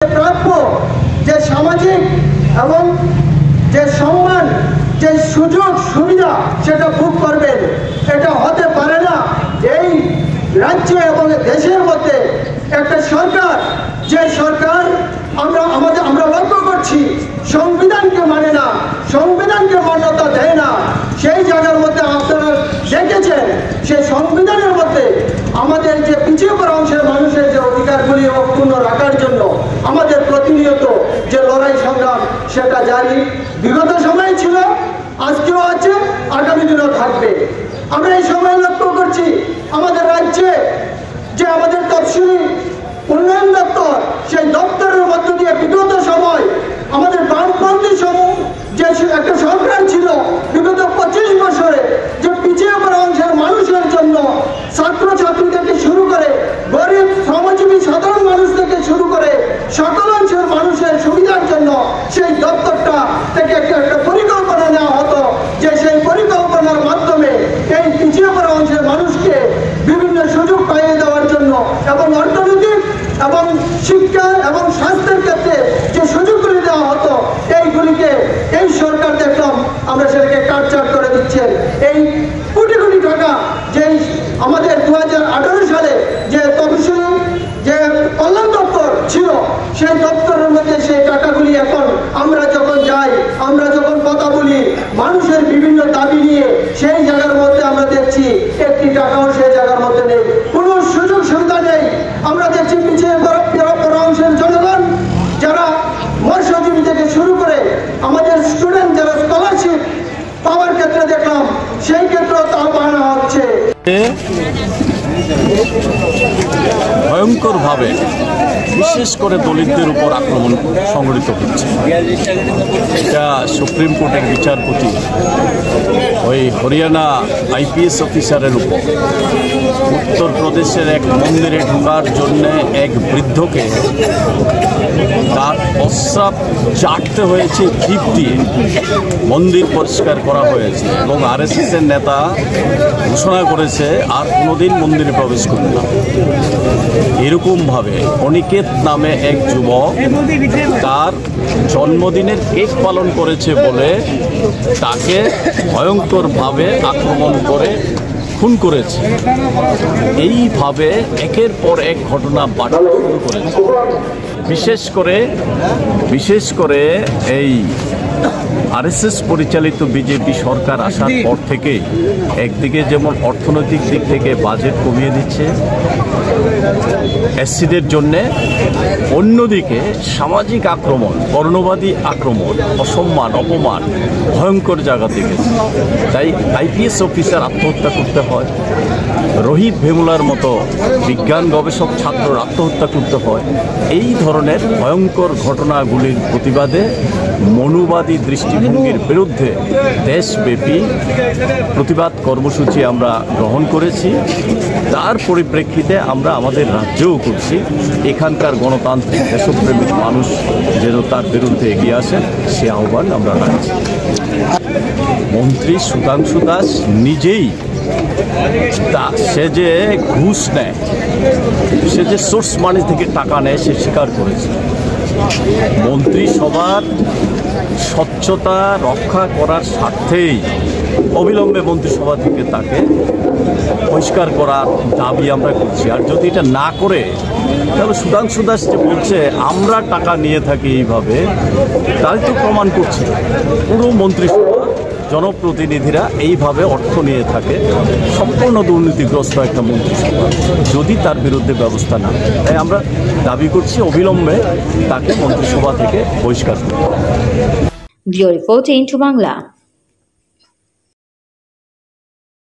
প্রাপ্য যে সামাজিক এবং যে সম্মান, যে সুযোগ সুবিধা সেটা ভোগ করবেন, এটা হতে পারে না। এই রাজ্য এবং দেশের মধ্যে একটা সরকার, যে সরকার আমরা লক্ষ্য করছি সংবিধানকে মানে না, সংবিধানকে মান্যতা দেয় না, সেই জায়গার মধ্যে আপনারা দেখেছেন সেই সংবিধানের মধ্যে আমাদের যে পিছিয়ে পড়া অংশের মানুষের যে অধিকারগুলি অক্ষুণ্ণ রাখার জন্য আমাদের প্রতিনিয়ত যে লড়াই সংগ্রাম সেটা জারি বিগত সময় ছিল, আজকেও আছে, আগামী দিনেও থাকবে। আমরা এই সময় লক্ষ্য করছি আমাদের রাজ্যে যে আমাদের তফসিলি উন্নয়ন দপ্তর, সেই দপ্তরের মধ্য দিয়ে বিগত সময় আমাদের বামপন্থী সমূহ যে একটা সরকার ছিল বিগত 25 বছরে, যে পিছিয়ে পড়া অংশের মানুষের জন্য ছাত্রছাত্রী থেকে শুরু করে গরিব শ্রমজীবী সাধারণ মানুষ থেকে শুরু করে সকল অংশের মানুষের সুবিধার জন্য সেই দপ্তরটা থেকে একটা পরিকল্পনা নেওয়া হতো, যে সেই পরিকল্পনার মাধ্যমে এই পিছিয়ে পড়া অংশের মানুষকে বিভিন্ন সুযোগ পাইয়ে দেওয়ার জন্য এবং অর্থনৈতিক এবং শিক্ষা এবং স্বাস্থ্যের ক্ষেত্রে যে সুযোগগুলি দেওয়া হতো, এইগুলিকে এই সরকার দেখলাম আমরা সেটাকে কাটছাট করে দিচ্ছেন। এই কোটি কোটি টাকা যে আমাদের 2018 সালে যে তফসিলি যে কল্যাণ দপ্তর ছিল, সেই দপ্তরের মধ্যে সেই টাকাগুলি এখন আমরা যখন যাই, আমরা যখন কথা বলি মানুষের বিভিন্ন দাবি নিয়ে, সেই জায়গার মধ্যে আমরা দেখছি একটি টাকাও সেই জায়গার মধ্যে নেই, কোনো সুযোগ সুবিধা নেই। আমরা দেখছি পিছিয়ে পড়া অংশের জনগণ যারা মৎস্যজীবী থেকে শুরু করে আমাদের স্টুডেন্ট যারা স্কলারশিপ পাওয়ার ক্ষেত্রে দেখলাম সেই ক্ষেত্রেও তা বাড়ানো হচ্ছে। ভয়ঙ্করভাবে বিশেষ করে দলিতদের উপর আক্রমণ সংঘটিত হচ্ছে। এটা সুপ্রিম কোর্টের বিচারপতি ওই হরিয়ানা আইপিএস অফিসারের উপর উত্তরপ্রদেশের এক মন্দিরে ঢোকার জন্য এক বৃদ্ধকে তার প্রস্রাব চাটতে হয়েছে জিভ দিয়ে, মন্দির পরিষ্কার করা হয়েছে এবং আরএসএসের নেতা ঘোষণা করেছে আর কোনোদিন মন্দিরে প্রবেশ করবে না। এরকমভাবে অনিকেত নামে এক যুবক তার জন্মদিনের কেক পালন করেছে বলে তাকে ভয়ঙ্করভাবে আক্রমণ করে খুন করেছে। এইভাবে একের পর এক ঘটনা বাড়তে শুরু করেছে। বিশেষ করে এই আরএসএস পরিচালিত বিজেপি সরকার আসার পর থেকে একদিকে যেমন অর্থনৈতিক দিক থেকে বাজেট কমিয়ে দিচ্ছে এসসিদের জন্যে, অন্যদিকে সামাজিক আক্রমণ, বর্ণবাদী আক্রমণ, অসম্মান, অপমান ভয়ঙ্কর জায়গা দেখেছে। তাই আইপিএস অফিসার আত্মহত্যা করতে হয়, রোহিত ভেমুলার মতো বিজ্ঞান গবেষক ছাত্র আত্মহত্যা করতে হয়। এই ধরনের ভয়ঙ্কর ঘটনাগুলির প্রতিবাদে মনুবাদী দৃষ্টিভঙ্গির বিরুদ্ধে দেশব্যাপী প্রতিবাদ কর্মসূচি আমরা গ্রহণ করেছি। তার পরিপ্রেক্ষিতে আমরা আমাদের রাজ্যেও করছি। এখানকার গণতান্ত্রিক দেশপ্রেমিক মানুষ যেন তার বিরুদ্ধে এগিয়ে আসেন সে আহ্বান আমরা রাখছি। মন্ত্রী সুধাংশু দাস নিজেই সে যে ঘুষ নেয়, সে যে সোর্স মানি থেকে টাকা নেয় সে স্বীকার করেছে। মন্ত্রিসভার স্বচ্ছতা রক্ষা করার স্বার্থেই অবিলম্বে মন্ত্রিসভা থেকে তাকে বহিষ্কার করার দাবি আমরা করছি। আর যদি এটা না করে তাহলে সুধাংশু দাস যে বলছে আমরা টাকা নিয়ে থাকি এইভাবে, তাই তো প্রমাণ করছে পুরো মন্ত্রিসভা জনপ্রতিনিধিরা এইভাবে অর্থ নিয়ে থাকে। সম্পূর্ণ দুর্নীতিগ্রস্ত একটা মন্ত্রিসভা, যদি তার বিরুদ্ধে ব্যবস্থা না হয়। তাই আমরা দাবি করছি অবিলম্বে তাকে মন্ত্রিসভা থেকে বহিষ্কার করতে হবে। Bureau report into Bangla.